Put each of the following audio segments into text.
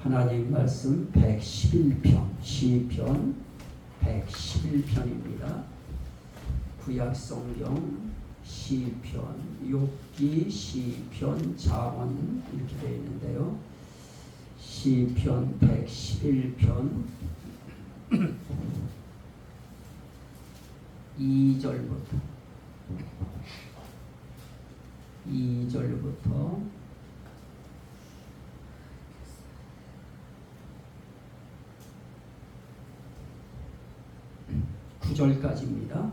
하나님 말씀 111편, 시편 111편입니다. 구약 성경 시편, 욥기, 시편, 잠언 이렇게 되어 있는데요. 시편 111편 2절부터 9절까지입니다.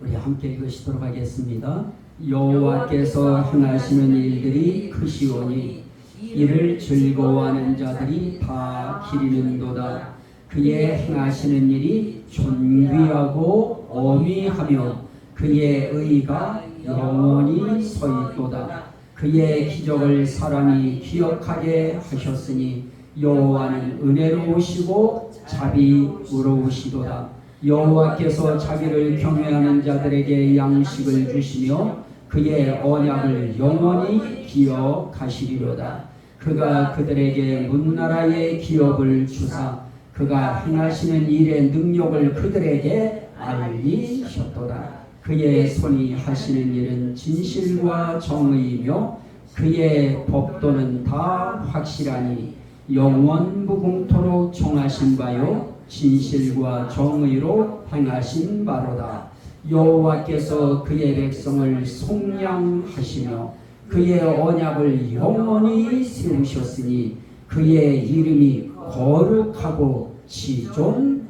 우리 함께 읽으시도록 하겠습니다. 여호와께서 행하시는 일들이 크시오니 이를 즐거워하는 자들이 다 기리는도다. 그의 행하시는 일이 존귀하고 어미하며 그의 의가 영원히 서있도다. 그의 기적을 사람이 기억하게 하셨으니 여호와는 은혜로우시고 자비우러우시도다. 여호와께서 자기를 경외하는 자들에게 양식을 주시며 그의 언약을 영원히 기억하시리로다. 그가 그들에게 문나라의 기업을 주사 그가 행하시는 일의 능력을 그들에게 알리셨도다. 그의 손이 하시는 일은 진실과 정의이며 그의 법도는 다 확실하니 영원 무궁토록 정하신 바요 진실과 정의로 행하신 바로다. 여호와께서 그의 백성을 속량하시며 그의 언약을 영원히 세우셨으니 그의 이름이 거룩하고 지존하시도다.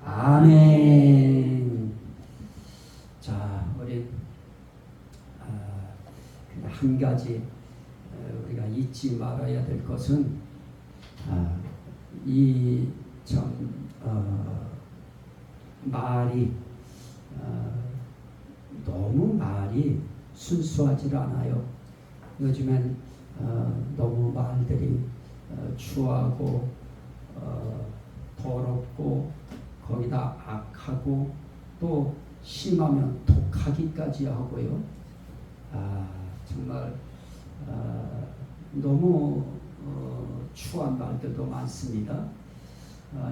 아멘. 자, 우리 한 가지 우리가 잊지 말아야 될 것은 이 말이 너무 말이 순수하지 않아요. 요즘엔 너무 말들이 추하고 더럽고 거기다 악하고 또 심하면 독하기까지 하고요. 정말 너무 추한 말들도 많습니다.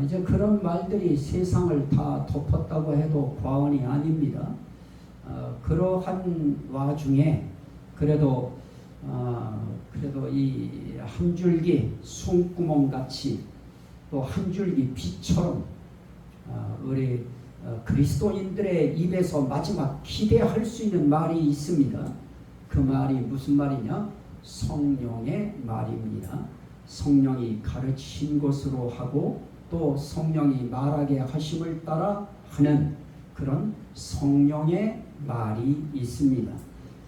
이제 그런 말들이 세상을 다 덮었다고 해도 과언이 아닙니다. 그러한 와중에 그래도 이 한 줄기 숨구멍 같이 또 한 줄기 빛처럼 우리 그리스도인들의 입에서 마지막 기대할 수 있는 말이 있습니다. 그 말이 무슨 말이냐? 성령의 말입니다. 성령이 가르친 것으로 하고 또 성령이 말하게 하심을 따라 하는 그런 성령의 말이 있습니다.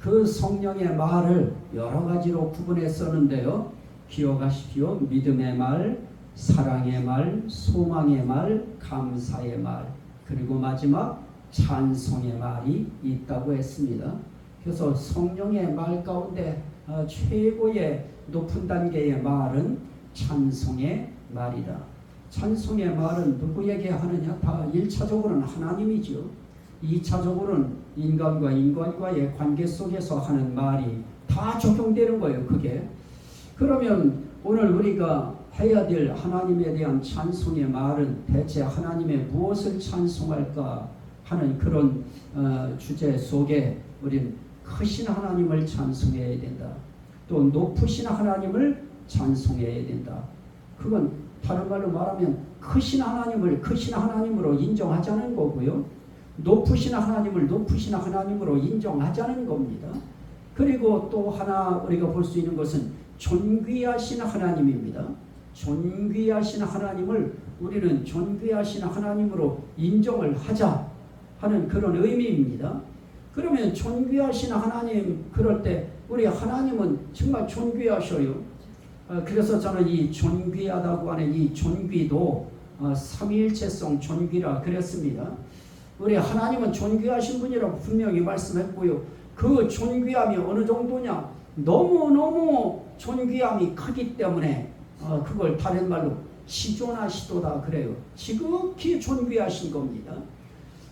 그 성령의 말을 여러 가지로 구분해 썼는데요. 기억하십시오. 믿음의 말, 사랑의 말, 소망의 말, 감사의 말, 그리고 마지막 찬송의 말이 있다고 했습니다. 그래서 성령의 말 가운데 최고의 높은 단계의 말은 찬송의 말이다. 찬송의 말은 누구에게 하느냐? 다 1차적으로는 하나님이죠. 2차적으로는 인간과 인간과의 관계 속에서 하는 말이 다 적용되는 거예요. 그게. 그러면 오늘 우리가 해야 될 하나님에 대한 찬송의 말은 대체 하나님의 무엇을 찬송할까 하는 그런 주제 속에 우리는 크신 하나님을 찬송해야 된다. 또 높으신 하나님을 찬송해야 된다. 그건 다른 말로 말하면 크신 하나님을 크신 하나님으로 인정하자는 거고요. 높으신 하나님을 높으신 하나님으로 인정하자는 겁니다. 그리고 또 하나 우리가 볼 수 있는 것은 존귀하신 하나님입니다. 존귀하신 하나님을 우리는 존귀하신 하나님으로 인정을 하자 하는 그런 의미입니다. 그러면 존귀하신 하나님 그럴 때 우리 하나님은 정말 존귀하셔요. 그래서 저는 이 존귀하다고 하는 이 존귀도 삼위일체성 존귀라 그랬습니다. 우리 하나님은 존귀하신 분이라고 분명히 말씀했고요. 그 존귀함이 어느 정도냐? 너무너무 존귀함이 크기 때문에 그걸 다른 말로 지존하시도다 그래요. 지극히 존귀하신 겁니다.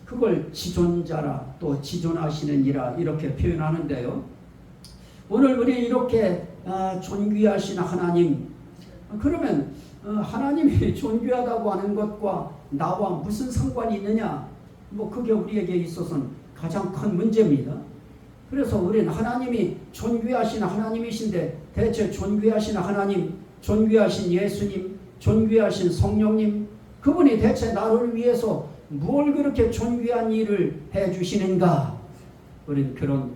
그걸 지존자라 또 지존하시는 이라 이렇게 표현하는데요. 오늘 우리 이렇게 존귀하신 하나님. 그러면 하나님이 존귀하다고 하는 것과 나와 무슨 상관이 있느냐? 뭐 그게 우리에게 있어서는 가장 큰 문제입니다. 그래서 우리는 하나님이 존귀하신 하나님이신데 대체 존귀하신 하나님, 존귀하신 예수님, 존귀하신 성령님, 그분이 대체 나를 위해서 뭘 그렇게 존귀한 일을 해주시는가? 우리는 그런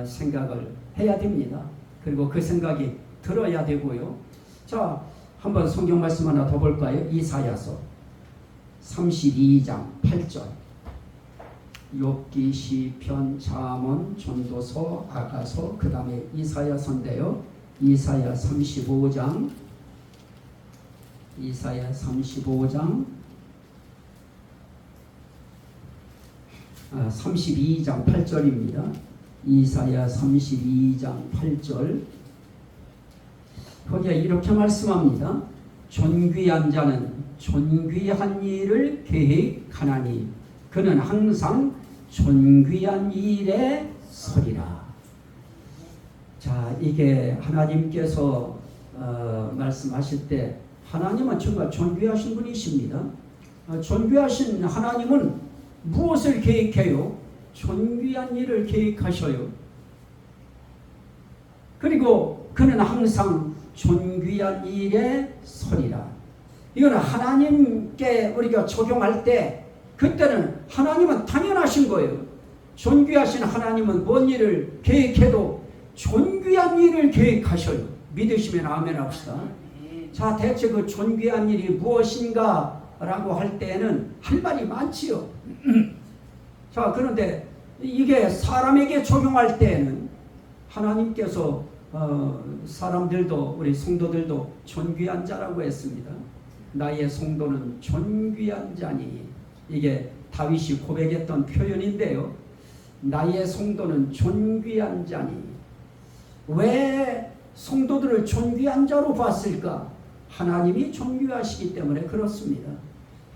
생각을 해야 됩니다. 그리고 그 생각이 들어야 되고요. 자, 한번 성경 말씀 하나 더 볼까요? 이사야서 32장 8절. 욥기, 시편, 잠언, 전도서, 아가서, 그 다음에 이사야서인데요. 이사야 35장 32장 8절입니다. 이사야 32장 8절. 거기에 이렇게 말씀합니다. 존귀한 자는 존귀한 일을 계획하나니 그는 항상 존귀한 일에 서리라. 자, 이게 하나님께서 말씀하실 때 하나님은 정말 존귀하신 분이십니다. 존귀하신 하나님은 무엇을 계획해요? 존귀한 일을 계획하셔요. 그리고 그는 항상 존귀한 일에 서리라. 이거는 하나님께 우리가 적용할 때 그때는 하나님은 당연하신 거예요. 존귀하신 하나님은 뭔 일을 계획해도 존귀한 일을 계획하셔요. 믿으시면 아멘 합시다. 자, 대체 그 존귀한 일이 무엇인가 라고 할 때에는 할 말이 많지요. 자, 그런데 이게 사람에게 적용할 때에는 하나님께서 사람들도 우리 성도들도 존귀한 자라고 했습니다. 나의 성도는 존귀한 자니. 이게 다윗이 고백했던 표현인데요. 나의 성도는 존귀한 자니. 왜 성도들을 존귀한 자로 봤을까? 하나님이 존귀하시기 때문에 그렇습니다.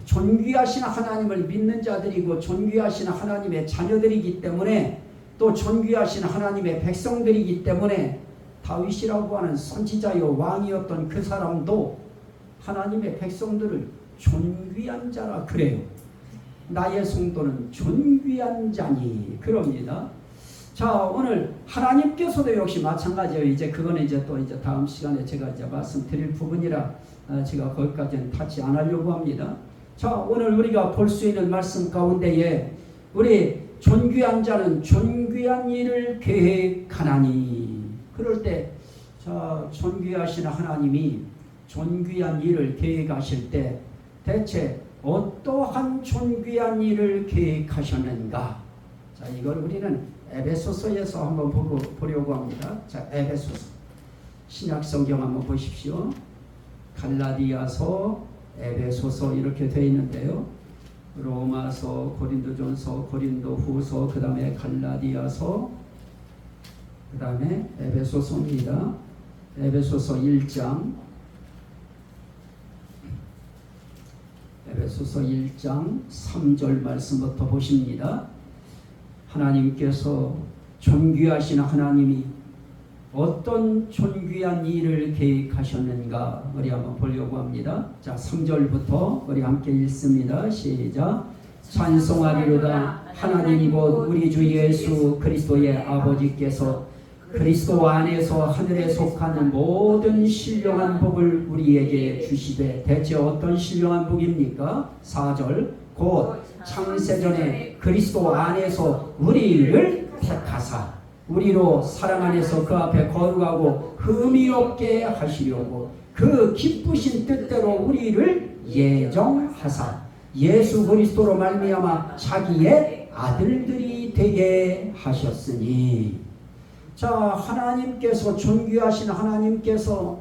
존귀하신 하나님을 믿는 자들이고 존귀하신 하나님의 자녀들이기 때문에 또 존귀하신 하나님의 백성들이기 때문에 다윗이라고 하는 선지자요 왕이었던 그 사람도 하나님의 백성들을 존귀한 자라 그래요. 나의 성도는 존귀한 자니 그럽니다. 자, 오늘 하나님께서도 역시 마찬가지예요. 이제 그거는 이제 또 이제 다음 시간에 제가 이제 말씀드릴 부분이라 제가 거기까지는 타치 안 하려고 합니다. 자, 오늘 우리가 볼 수 있는 말씀 가운데에 우리 존귀한 자는 존귀한 일을 계획하나니. 그럴 때 자, 존귀하신 하나님이 존귀한 일을 계획하실 때 대체 어떠한 존귀한 일을 계획하셨는가? 자, 이걸 우리는 에베소서에서 한번 보려고 합니다. 자, 에베소서. 신약 성경 한번 보십시오. 갈라디아서, 에베소서 이렇게 되어 있는데요. 로마서, 고린도전서, 고린도후서, 그 다음에 갈라디아서, 그 다음에 에베소서입니다. 에베소서 1장, 에베소서 1장 3절 말씀부터 보십니다. 하나님께서 존귀하신 하나님이 어떤 존귀한 일을 계획하셨는가 우리 한번 보려고 합니다. 자, 3절부터 우리 함께 읽습니다. 시작. 찬송하리로다. 하나님 곧 우리 주 예수 그리스도의 아버지께서 그리스도 안에서 하늘에 속하는 모든 신령한 복을 우리에게 주시되 대체 어떤 신령한 복입니까? 4절. 곧 창세전에 그리스도 안에서 우리를 택하사 우리로 사랑 안에서 그 앞에 거룩하고 흠이 없게 하시려고 그 기쁘신 뜻대로 우리를 예정하사 예수 그리스도로 말미암아 자기의 아들들이 되게 하셨으니. 자, 하나님께서 존귀하신 하나님께서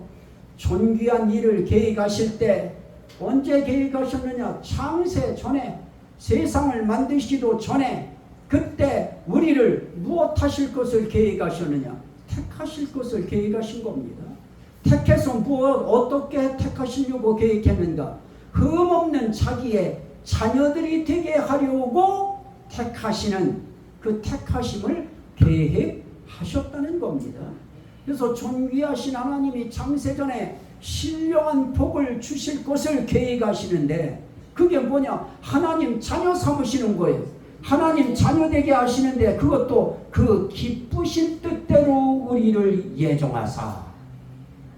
존귀한 일을 계획하실 때 언제 계획하셨느냐? 창세 전에, 세상을 만드시기도 전에 그때 우리를 무엇하실 것을 계획하셨느냐? 택하실 것을 계획하신 겁니다. 택해서 어떻게 택하시려고 계획했는가? 흠없는 자기의 자녀들이 되게 하려고 택하시는 그 택하심을 계획하셨다는 겁니다. 그래서 존귀하신 하나님이 창세전에 신령한 복을 주실 것을 계획하시는데 그게 뭐냐? 하나님 자녀 삼으시는 거예요. 하나님 자녀 되게 하시는데 그것도 그 기쁘신 뜻대로 우리를 예정하사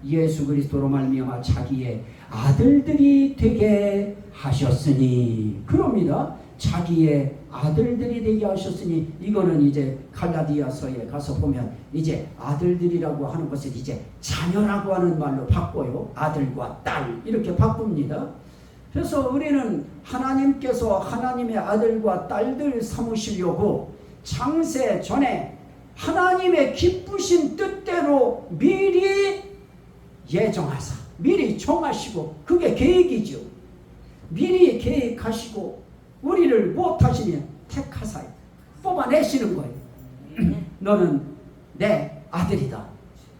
예수 그리스도로 말미암아 자기의 아들들이 되게 하셨으니, 그럽니다. 자기의 아들들이 되게 하셨으니, 이거는 이제 갈라디아서에 가서 보면 이제 아들들이라고 하는 것을 이제 자녀라고 하는 말로 바꿔요. 아들과 딸 이렇게 바꿉니다. 그래서 우리는 하나님께서 하나님의 아들과 딸들 삼으시려고 창세 전에 하나님의 기쁘신 뜻대로 미리 예정하사, 미리 정하시고, 그게 계획이죠. 미리 계획하시고 우리를 못하시면 택하사 뽑아내시는 거예요. 너는 내 아들이다,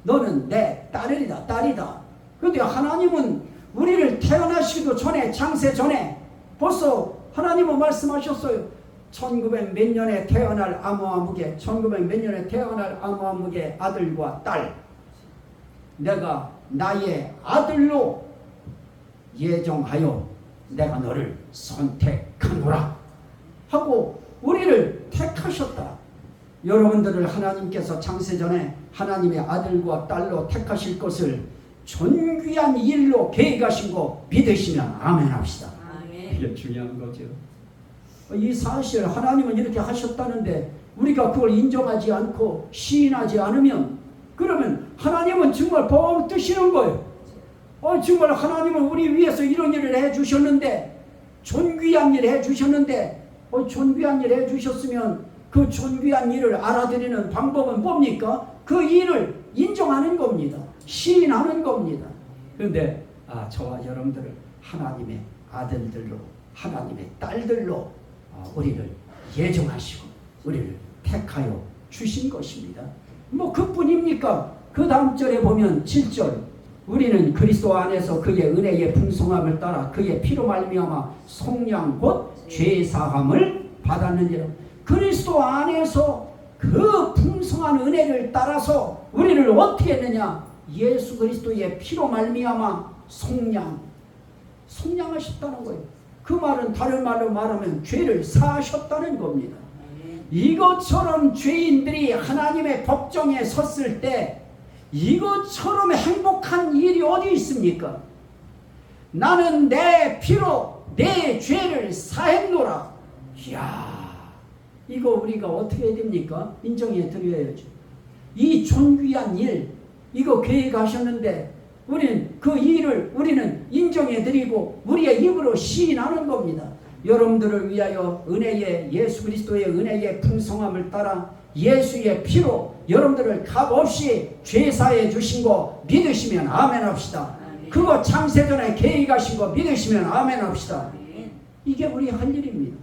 너는 내 딸이다. 그런데 하나님은 우리를 태어나시기도 전에, 창세 전에 벌써 하나님은 말씀하셨어요. 1900 몇 년에 태어날 아무아무개, 1900 몇 년에 태어날 아무아무개 아들과 딸, 내가 나의 아들로 예정하여 내가 너를 선택하노라 하고 우리를 택하셨다. 여러분들을 하나님께서 창세전에 하나님의 아들과 딸로 택하실 것을 존귀한 일로 계획하신 거 믿으시면 아멘 합시다. 아멘. 이게 중요한 거죠. 이 사실 하나님은 이렇게 하셨다는데 우리가 그걸 인정하지 않고 시인하지 않으면, 그러면 하나님은 정말 뻥 뜨시는 거예요. 정말 하나님은 우리 위해서 이런 일을 해주셨는데, 존귀한 일을 해주셨는데, 존귀한 일을 해주셨으면 그 존귀한 일을 알아들이는 방법은 뭡니까? 그 일을 인정하는 겁니다. 시인하는 겁니다. 그런데 저와 여러분들을 하나님의 아들들로, 하나님의 딸들로 우리를 예정하시고 우리를 택하여 주신 것입니다. 뭐 그뿐입니까? 그 다음 절에 보면 7절, 우리는 그리스도 안에서 그의 은혜의 풍성함을 따라 그의 피로 말미암아 속량 곧 죄사함을 받았느니라. 그리스도 안에서 그 풍성한 은혜를 따라서 우리를 어떻게 했느냐? 예수 그리스도의 피로 말미암아 속량하셨다는 거예요. 그 말은 다른 말로 말하면 죄를 사하셨다는 겁니다. 이것처럼 죄인들이 하나님의 법정에 섰을 때 이것처럼 행복한 일이 어디 있습니까? 나는 내 피로 내 죄를 사했노라. 이야, 이거 우리가 어떻게 해야 됩니까? 인정해 드려야죠. 이 존귀한 일, 이거 계획하셨는데 우리는 그 일을 우리는 인정해 드리고 우리의 입으로 시인하는 겁니다. 여러분들을 위하여 은혜의, 예수 그리스도의 은혜의 풍성함을 따라 예수의 피로 여러분들을 값없이 죄사해 주신 거 믿으시면 아멘 합시다. 그거 창세전에 계획하신 거 믿으시면 아멘 합시다. 이게 우리 할 일입니다.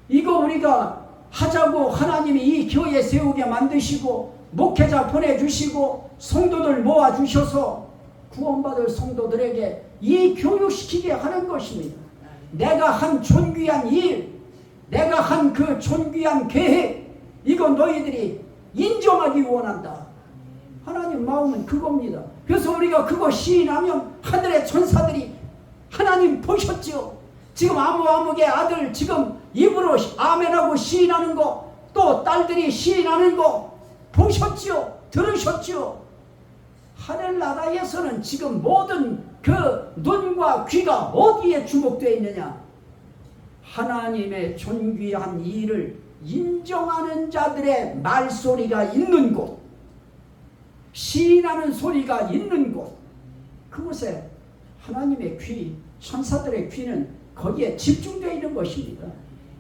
이거 우리가 하자고 하나님이 이 교회 세우게 만드시고 목회자 보내주시고 성도들 모아주셔서 구원받을 성도들에게 이 교육시키게 하는 것입니다. 내가 한 존귀한 일, 내가 한 그 존귀한 계획, 이거 너희들이 인정하기 원한다. 하나님 마음은 그겁니다. 그래서 우리가 그거 시인하면 하늘의 천사들이 하나님 보셨죠? 지금 아무의 아들 지금 입으로 아멘하고 시인하는 거, 또 딸들이 시인하는 거 보셨죠? 들으셨죠? 하늘나라에서는 지금 모든 그 눈과 귀가 어디에 주목되어 있느냐? 하나님의 존귀한 일을 인정하는 자들의 말소리가 있는 곳, 시인하는 소리가 있는 곳, 그곳에 하나님의 귀, 천사들의 귀는 거기에 집중되어 있는 것입니다.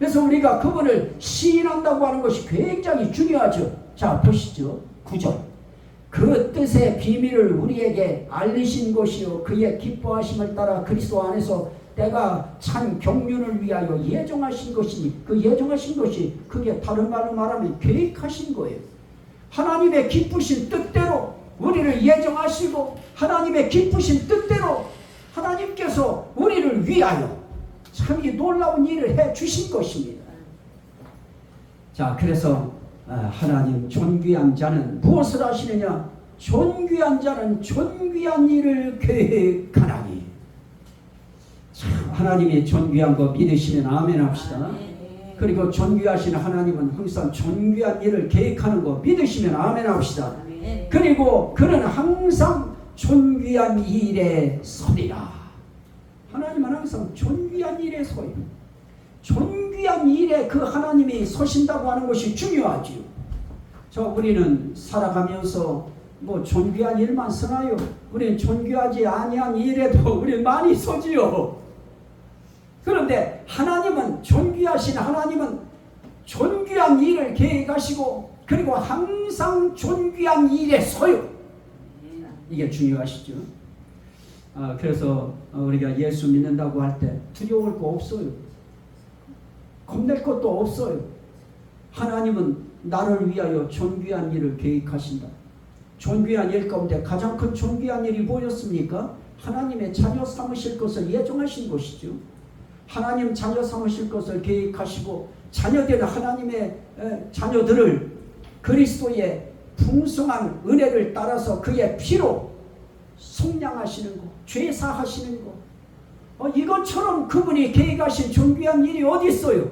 그래서 우리가 그분을 시인한다고 하는 것이 굉장히 중요하죠. 자, 보시죠. 9절. 그 뜻의 비밀을 우리에게 알리신 것이요 그의 기뻐하심을 따라 그리스도 안에서 때가 찬 경륜을 위하여 예정하신 것이니, 그 예정하신 것이 그게 다른 말로 말하면 계획하신 거예요. 하나님의 기쁘신 뜻대로 우리를 예정하시고 하나님의 기쁘신 뜻대로 하나님께서 우리를 위하여 참 이 놀라운 일을 해 주신 것입니다. 자, 그래서 하나님 존귀한 자는 무엇을 하시느냐? 존귀한 자는 존귀한 일을 계획하나니. 참, 하나님이 존귀한 거 믿으시면 아멘 합시다. 그리고 존귀하신 하나님은 항상 존귀한 일을 계획하는 거 믿으시면 아멘 합시다. 그리고 그는 항상 존귀한 일에 서리라. 하나님은 항상 존귀한 일에 서요. 존귀한 일에 그 하나님이 서신다고 하는 것이 중요하지요. 우리는 살아가면서 뭐 존귀한 일만 쓰나요? 우리는 존귀하지 아니한 일에도 우리는 많이 서지요. 그런데 하나님은, 존귀하신 하나님은 존귀한 일을 계획하시고 그리고 항상 존귀한 일에 서요. 이게 중요하시죠. 그래서 우리가 예수 믿는다고 할 때 두려울 거 없어요. 겁낼 것도 없어요. 하나님은 나를 위하여 존귀한 일을 계획하신다. 존귀한 일 가운데 가장 큰 존귀한 일이 뭐였습니까? 하나님의 자녀 삼으실 것을 예정하신 것이죠. 하나님 자녀 삼으실 것을 계획하시고 자녀된 하나님의 자녀들을 그리스도의 풍성한 은혜를 따라서 그의 피로 속량하시는 것, 죄사하시는 것, 이것처럼 그분이 계획하신 존귀한 일이 어디 있어요?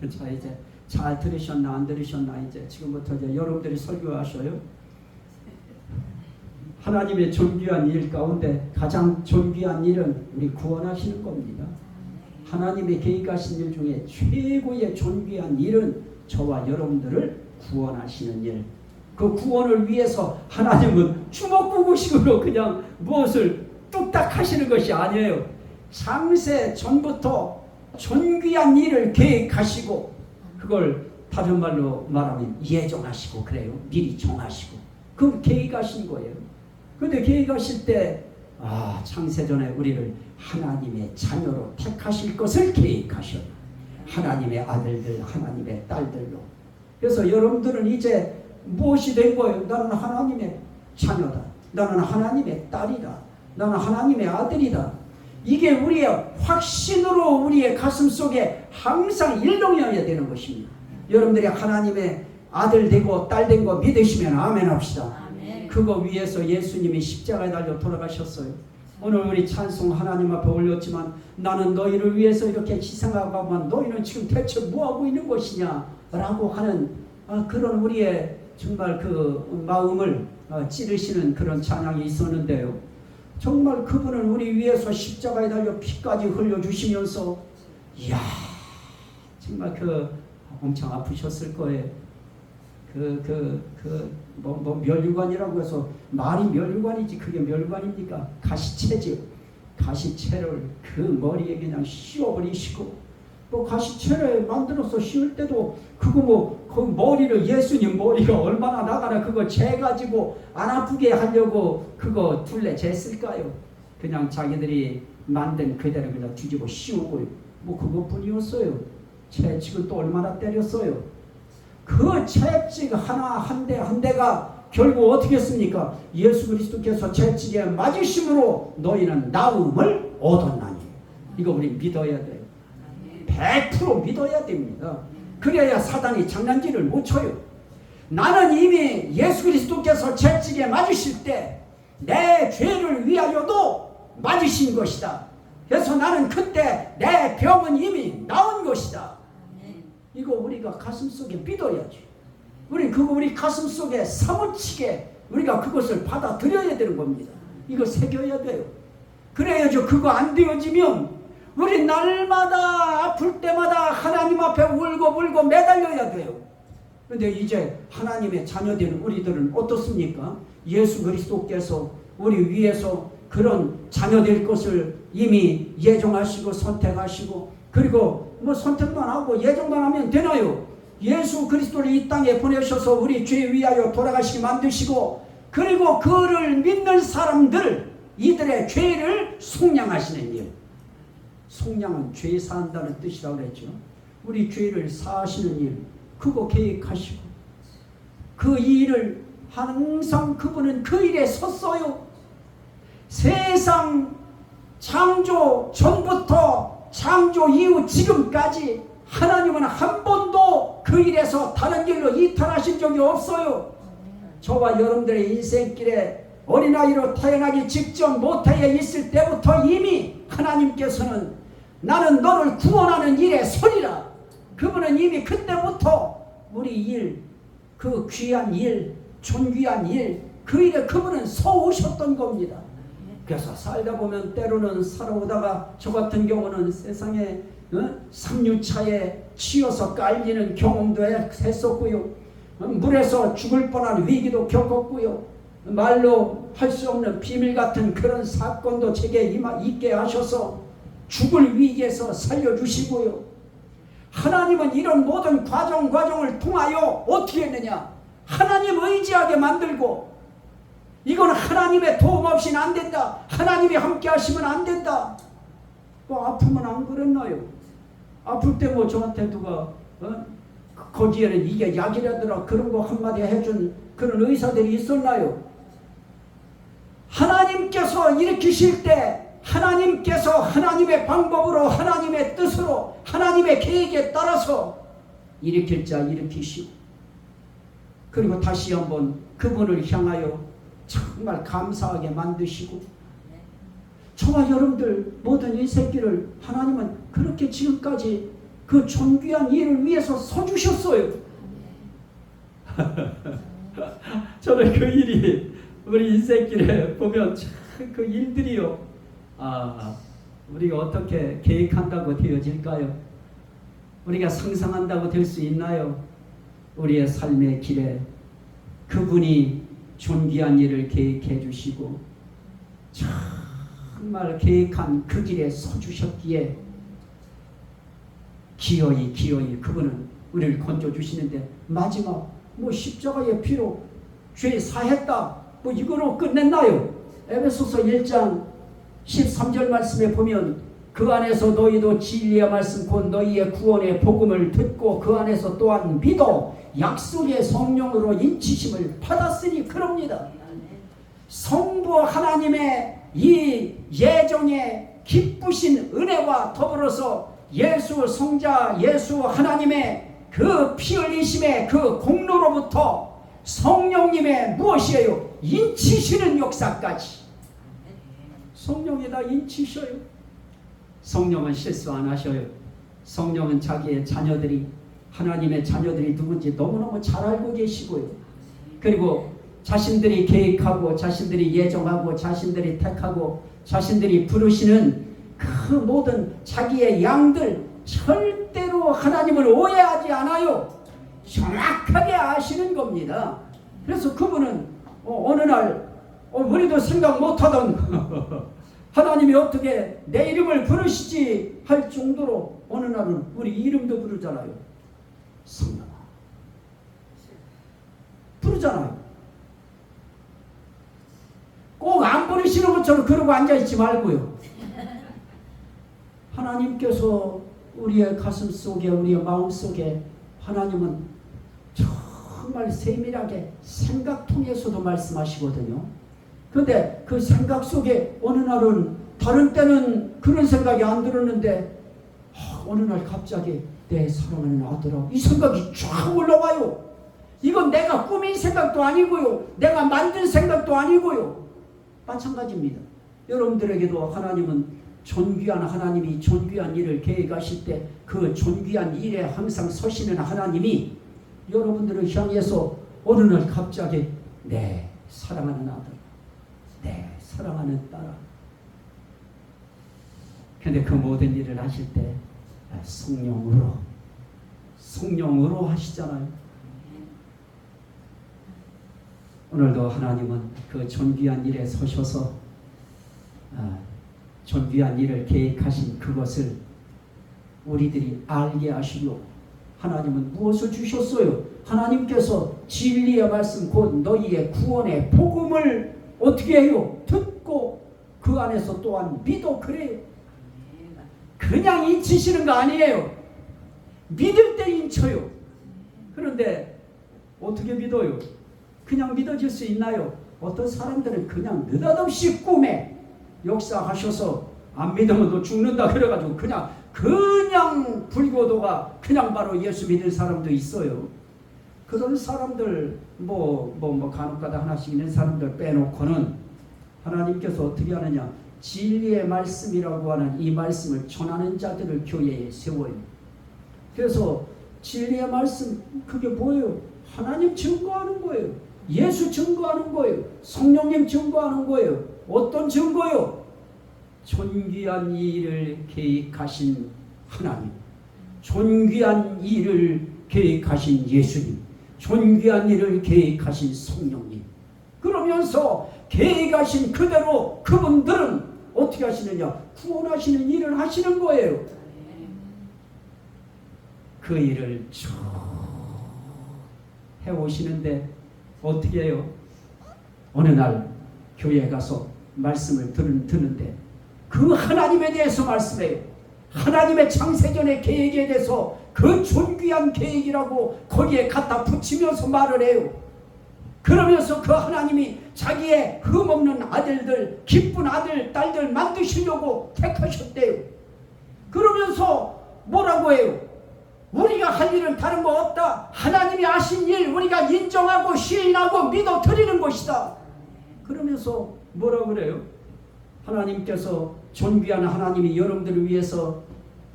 자, 이제 잘 들으셨나 안 들으셨나 이제 지금부터 이제 여러분들이 설교하셔요. 하나님의 존귀한 일 가운데 가장 존귀한 일은 우리 구원하시는 겁니다. 하나님의 계획하신 일 중에 최고의 존귀한 일은 저와 여러분들을 구원하시는 일. 그 구원을 위해서 하나님은 주먹구구식으로 그냥 무엇을 뚝딱 하시는 것이 아니에요. 창세 전부터 존귀한 일을 계획하시고 그걸 다른 말로 말하면 예정하시고 그래요. 미리 정하시고 그 계획하신 거예요. 그런데 계획하실 때 창세전에 우리를 하나님의 자녀로 택하실 것을 계획하셨다. 하나님의 아들들, 하나님의 딸들로. 그래서 여러분들은 이제 무엇이 된 거예요? 나는 하나님의 자녀다. 나는 하나님의 딸이다. 나는 하나님의 아들이다. 이게 우리의 확신으로 우리의 가슴 속에 항상 일렁여야 되는 것입니다. 여러분들이 하나님의 아들 되고 딸 된 거 믿으시면 아멘 합시다. 아멘. 그거 위해서 예수님이 십자가에 달려 돌아가셨어요. 오늘 우리 찬송 하나님 앞에 올렸지만 나는 너희를 위해서 이렇게 희생하고만 너희는 지금 대체 뭐하고 있는 것이냐 라고 하는 그런 우리의 정말 그 마음을 찌르시는 그런 찬양이 있었는데요. 정말 그분은 우리 위해서 십자가에 달려 피까지 흘려주시면서 이야 정말 엄청 아프셨을 거예요. 멸류관이라고 해서 말이 멸류관이지 그게 멸류관입니까? 가시채죠. 가시채를 그 머리에 그냥 씌워버리시고 또 가시채를 만들어서 씌울 때도 그 머리를 예수님 머리가 얼마나 나가나 그거 재가지고 안 아프게 하려고 그거 둘레 쟀을까요? 그냥 자기들이 만든 그대로 그냥 뒤집어 씌우고 그것뿐이었어요. 채찍은 또 얼마나 때렸어요. 그 채찍 하나 한 대가 결국 어떻게 했습니까? 예수 그리스도께서 채찍에 맞으심으로 너희는 나음을 얻었나니. 이거 우리 믿어야 돼요. 100% 믿어야 됩니다. 그래야 사단이 장난질을 못 쳐요. 나는 이미 예수 그리스도께서 채찍에 맞으실 때 내 죄를 위하여도 맞으신 것이다. 그래서 나는 그때 내 병은 이미 나은 것이다. 이거 우리가 가슴속에 믿어야지. 우리 가슴속에 사무치게 우리가 그것을 받아들여야 되는 겁니다. 이거 새겨야 돼요. 그래야죠. 그거 안 되어지면 우리 날마다 아플 때마다 하나님 앞에 울고 매달려야 돼요. 그런데 이제 하나님의 자녀된 우리들은 어떻습니까? 예수 그리스도께서 우리 위해서 그런 자녀 될 것을 이미 예정하시고 선택하시고 그리고 선택만 하고 예정만 하면 되나요? 예수 그리스도를 이 땅에 보내셔서 우리 죄 위하여 돌아가시게 만드시고 그리고 그를 믿는 사람들 이들의 죄를 속량하시는 일. 속량은 죄 사한다는 뜻이라고 그랬죠. 우리 죄를 사하시는 일 그거 계획하시고 그 일을 항상 그분은 그 일에 섰어요. 세상 창조 전부터 창조 이후 지금까지 하나님은 한 번도 그 일에서 다른 길로 이탈하신 적이 없어요. 저와 여러분들의 인생길에 어린아이로 태어나기 직전 모태에 있을 때부터 이미 하나님께서는 나는 너를 구원하는 일에 서리라. 그분은 이미 그때부터 우리 일, 그 귀한 일, 존귀한 일, 그 일에 그분은 서오셨던 겁니다. 그래서 살다 보면 때로는 살아오다가 저 같은 경우는 세상에 3류차에 치여서 깔리는 경험도 했었고요. 물에서 죽을 뻔한 위기도 겪었고요. 말로 할 수 없는 비밀 같은 그런 사건도 제게 있게 하셔서 죽을 위기에서 살려주시고요. 하나님은 이런 모든 과정을 통하여 어떻게 했느냐? 하나님 의지하게 만들고, 이건 하나님의 도움 없이는 안 된다. 하나님이 함께 하시면 안 된다. 뭐 아프면 안 그랬나요? 아플 때 뭐 저한테 누가 거기에는 이게 약이라더라 그런 거 한마디 해준 그런 의사들이 있었나요? 하나님께서 일으키실 때 하나님께서 하나님의 방법으로, 하나님의 뜻으로, 하나님의 계획에 따라서 일으킬 자 일으키시고, 그리고 다시 한번 그분을 향하여 정말 감사하게 만드시고, 저와 여러분들 모든 인생길을 하나님은 그렇게 지금까지 그 존귀한 일을 위해서 서주셨어요. 저는 그 일이 우리 인생길에 보면 그 일들이요, 우리가 어떻게 계획한다고 되어질까요? 우리가 상상한다고 될 수 있나요? 우리의 삶의 길에 그분이 존귀한 일을 계획해 주시고 정말 계획한 그 길에 서주셨기에 기어이 그분은 우리를 건져주시는데, 마지막 뭐 십자가의 피로 죄 사했다 뭐 이거로 끝냈나요? 에베소서 1장 13절 말씀에 보면 그 안에서 너희도 진리의 말씀 곧 너희의 구원의 복음을 듣고 그 안에서 또한 믿어 약속의 성령으로 인치심을 받았으니 그럽니다. 성부 하나님의 이 예정의 기쁘신 은혜와 더불어서 예수 성자 예수 하나님의 그 피 흘리심의 그 공로로부터 성령님의 무엇이에요? 인치시는 역사까지. 성령이 다 인치셔요. 성령은 실수 안 하셔요. 성령은 자기의 자녀들이, 하나님의 자녀들이 누군지 너무너무 잘 알고 계시고요. 그리고 자신들이 계획하고 자신들이 예정하고 자신들이 택하고 자신들이 부르시는 그 모든 자기의 양들 절대로 하나님을 오해하지 않아요. 정확하게 아시는 겁니다. 그래서 그분은 어느 날 우리도 생각 못하던 하나님이 어떻게 내 이름을 부르시지 할 정도로 어느 날은 우리 이름도 부르잖아요. 성령아 부르잖아요. 꼭 안 부르시는 것처럼 그러고 앉아있지 말고요. 하나님께서 우리의 가슴 속에, 우리의 마음 속에, 하나님은 정말 세밀하게 생각 통해서도 말씀하시거든요. 그런데 그 생각 속에 어느 날은, 다른 때는 그런 생각이 안 들었는데 어느 날 갑자기 내 사랑하는 아들아, 이 생각이 쫙 올라와요. 이건 내가 꾸민 생각도 아니고요, 내가 만든 생각도 아니고요. 마찬가지입니다. 여러분들에게도 하나님은 존귀한 하나님이 존귀한 일을 계획하실 때 그 존귀한 일에 항상 서시는 하나님이 여러분들을 향해서 어느 날 갑자기 내 사랑하는 아들, 내 사랑하는 딸아. 근데 그 모든 일을 하실 때 성령으로 하시잖아요. 오늘도 하나님은 그 존귀한 일에 서셔서 존귀한 일을 계획하신 그것을 우리들이 알게 하시려고 하나님은 무엇을 주셨어요? 하나님께서 진리의 말씀 곧 너희의 구원의 복음을 어떻게 해요? 듣고 그 안에서 또한 믿어. 그래요. 그냥 인치시는 거 아니에요. 믿을 때 인쳐요. 그런데 어떻게 믿어요? 그냥 믿어질 수 있나요? 어떤 사람들은 그냥 느닷없이 꿈에 역사하셔서 안 믿으면 너 죽는다 그래가지고 그냥 불교도가 그냥 바로 예수 믿을 사람도 있어요. 그런 사람들 간혹가다 하나씩 있는 사람들 빼놓고는 하나님께서 어떻게 하느냐, 진리의 말씀이라고 하는 이 말씀을 전하는 자들을 교회에 세워요. 그래서 진리의 말씀, 그게 뭐예요? 하나님 증거하는 거예요. 예수 증거하는 거예요. 성령님 증거하는 거예요. 어떤 증거요? 존귀한 일을 계획하신 하나님, 존귀한 일을 계획하신 예수님, 존귀한 일을 계획하신 성령님. 그러면서 계획하신 그대로 그분들은 어떻게 하시느냐? 구원하시는 일을 하시는 거예요. 그 일을 쭉 해오시는데 어떻게 해요? 어느 날 교회에 가서 말씀을 듣는데 그 하나님에 대해서 말씀해요. 하나님의 창세전의 계획에 대해서 그 존귀한 계획이라고 거기에 갖다 붙이면서 말을 해요. 그러면서 그 하나님이 자기의 흠없는 아들들, 기쁜 아들, 딸들 만드시려고 택하셨대요. 그러면서 뭐라고 해요? 우리가 할 일은 다른 거 없다. 하나님이 하신 일 우리가 인정하고 시인하고 믿어 드리는 것이다. 그러면서 뭐라고 그래요? 하나님께서 존귀한 하나님이 여러분들을 위해서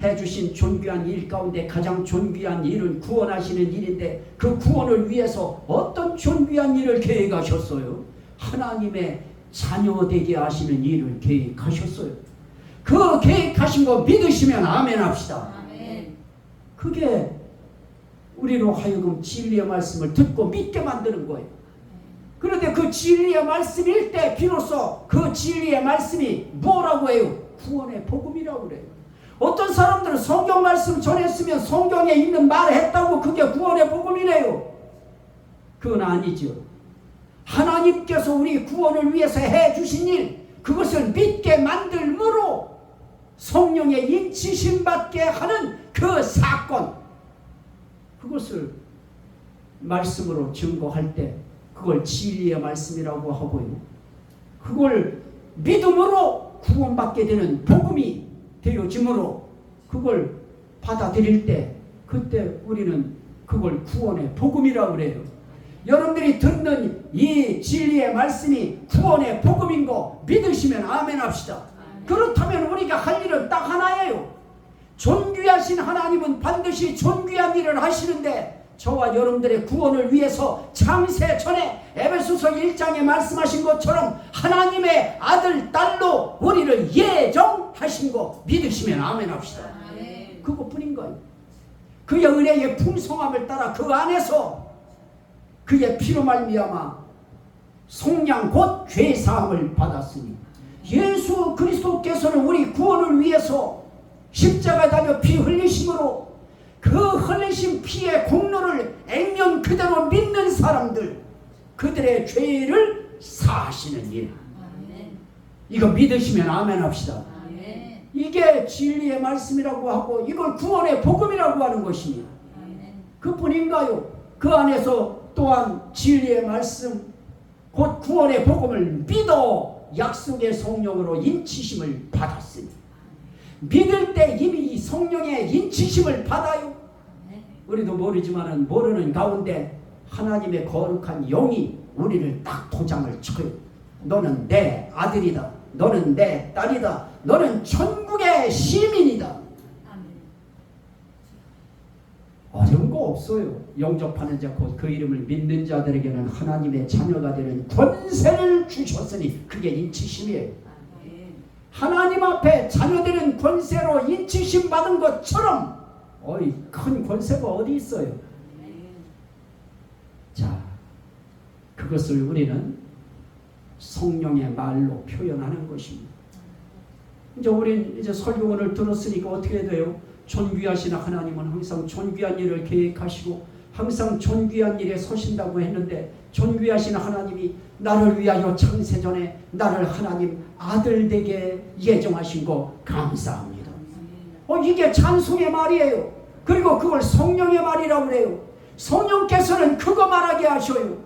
해주신 존귀한 일 가운데 가장 존귀한 일은 구원하시는 일인데 그 구원을 위해서 어떤 존귀한 일을 계획하셨어요? 하나님의 자녀 되게 하시는 일을 계획하셨어요. 그 계획하신 거 믿으시면 아멘 합시다. 아멘. 그게 우리로 하여금 진리의 말씀을 듣고 믿게 만드는 거예요. 그런데 그 진리의 말씀일 때 비로소 그 진리의 말씀이 뭐라고 해요? 구원의 복음이라고 그래요. 어떤 사람들은 성경 말씀 전했으면 성경에 있는 말을 했다고 그게 구원의 복음이래요. 그건 아니죠. 하나님께서 우리 구원을 위해서 해주신 일, 그것을 믿게 만들므로 성령의 인치심 받게 하는 그 사건, 그것을 말씀으로 증거할 때 그걸 진리의 말씀이라고 하고요. 그걸 믿음으로 구원받게 되는 복음이 되어지므로 그걸 받아들일 때 그때 우리는 그걸 구원의 복음이라고 그래요. 여러분들이 듣는 이 진리의 말씀이 구원의 복음인 거 믿으시면 아멘 합시다. 그렇다면 우리가 할 일은 딱 하나예요. 존귀하신 하나님은 반드시 존귀한 일을 하시는데 저와 여러분들의 구원을 위해서 창세 전에 에베소서 1장에 말씀하신 것처럼 하나님의 아들, 딸로 우리를 예정하신 거 믿으시면 아멘 합시다. 그것뿐인 거예요. 그의 은혜의 풍성함을 따라 그 안에서 그의 피로 말미암아 속량 곧 죄사함을 받았으니 예수 그리스도께서는 우리 구원을 위해서 십자가에 달려 피 흘리심으로 그 흘리신 피의 공로를 액면 그대로 믿는 사람들, 그들의 죄를 사하시는 일. 이거 믿으시면 아멘 합시다. 이게 진리의 말씀이라고 하고 이걸 구원의 복음이라고 하는 것입니다. 그뿐인가요? 그 안에서 또한 진리의 말씀 곧 구원의 복음을 믿어 약속의 성령으로 인치심을 받았으니 믿을 때 이미 이 성령의 인치심을 받아요. 우리도 모르지만은 모르는 가운데 하나님의 거룩한 영이 우리를 딱 도장을 쳐요. 너는 내 아들이다. 너는 내 딸이다. 너는 천국의 시민이다. 어려운 거 없어요. 영접하는 자 곧 그 이름을 믿는 자들에게는 하나님의 자녀가 되는 권세를 주셨으니 그게 인치심이에요. 하나님 앞에 자녀되는 권세로 인치심 받은 것처럼 큰 권세가 어디 있어요? 자, 그것을 우리는 성령의 말로 표현하는 것입니다. 이제 우린 이제 설교원을 들었으니까 어떻게 돼요? 존귀하신 하나님은 항상 존귀한 일을 계획하시고 항상 존귀한 일에 서신다고 했는데 존귀하신 하나님이 나를 위하여 창세전에 나를 하나님 아들 되게 예정하신 거 감사합니다. 이게 찬송의 말이에요. 그리고 그걸 성령의 말이라고 그래요. 성령께서는 그거 말하게 하셔요.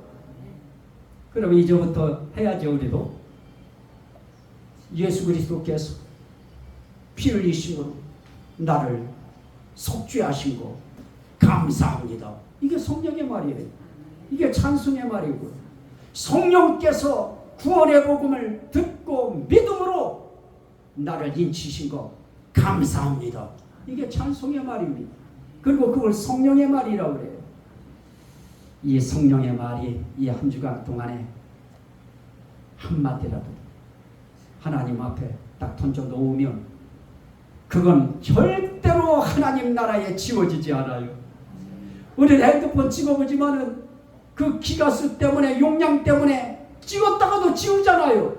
그럼 이제부터 해야죠. 우리도 예수 그리스도께서 피 흘리심으로 나를 속죄하신 거 감사합니다. 이게 성령의 말이에요. 이게 찬송의 말이고, 성령께서 구원의 복음을 듣고 믿음으로 나를 인치신 거 감사합니다. 이게 찬송의 말입니다. 그리고 그걸 성령의 말이라고 그래요. 이 성령의 말이 이 한 주간 동안에 한마디라도 하나님 앞에 딱 던져 놓으면 그건 절대로 하나님 나라에 지워지지 않아요. 우리는 핸드폰 찍어보지만은 그 기가수 때문에, 용량 때문에 찍었다가도 지우잖아요.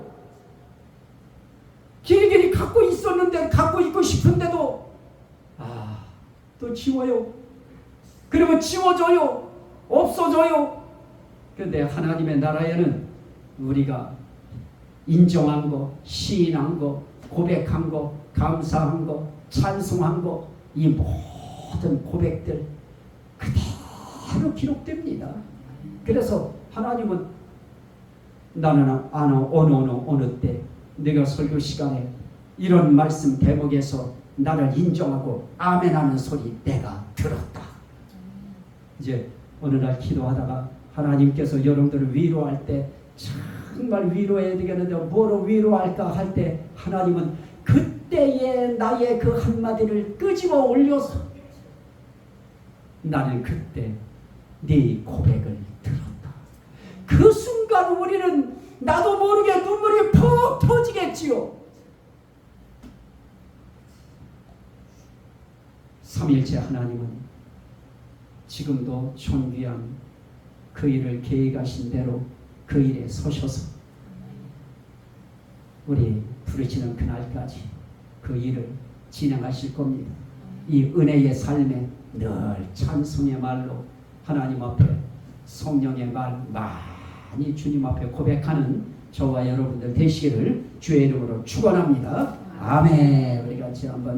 길이길이 갖고 있었는데, 갖고 있고 싶은데도 또 지워요. 그러면 지워져요. 없어져요. 그런데 하나님의 나라에는 우리가 인정한 거, 시인한 거, 고백한 거, 감사한 거, 찬송한 거, 이 모든 고백들 그대로 기록됩니다. 그래서 하나님은 나는 어느 때 내가 설교 시간에 이런 말씀 대목에서 나를 인정하고 아멘하는 소리 내가 들었다. 이제 어느 날 기도하다가 하나님께서 여러분들을 위로할 때 정말 위로해야 되겠는데 뭐로 위로할까 할 때 하나님은 그때의 나의 그 한마디를 끄집어 올려서 나는 그때 네 고백을 들었다. 그 순간 우리는 나도 모르게 눈물이 푹 터지겠지요. 삼일째 하나님은 지금도 존귀한 그 일을 계획하신 대로 그 일에 서셔서 우리 부르시는 그날까지 그 일을 진행하실 겁니다. 이 은혜의 삶에 늘 찬송의 말로 하나님 앞에 성령의 말 많이 주님 앞에 고백하는 저와 여러분들 되시기를 주의 이름으로 축원합니다. 아멘. 우리 같이 한번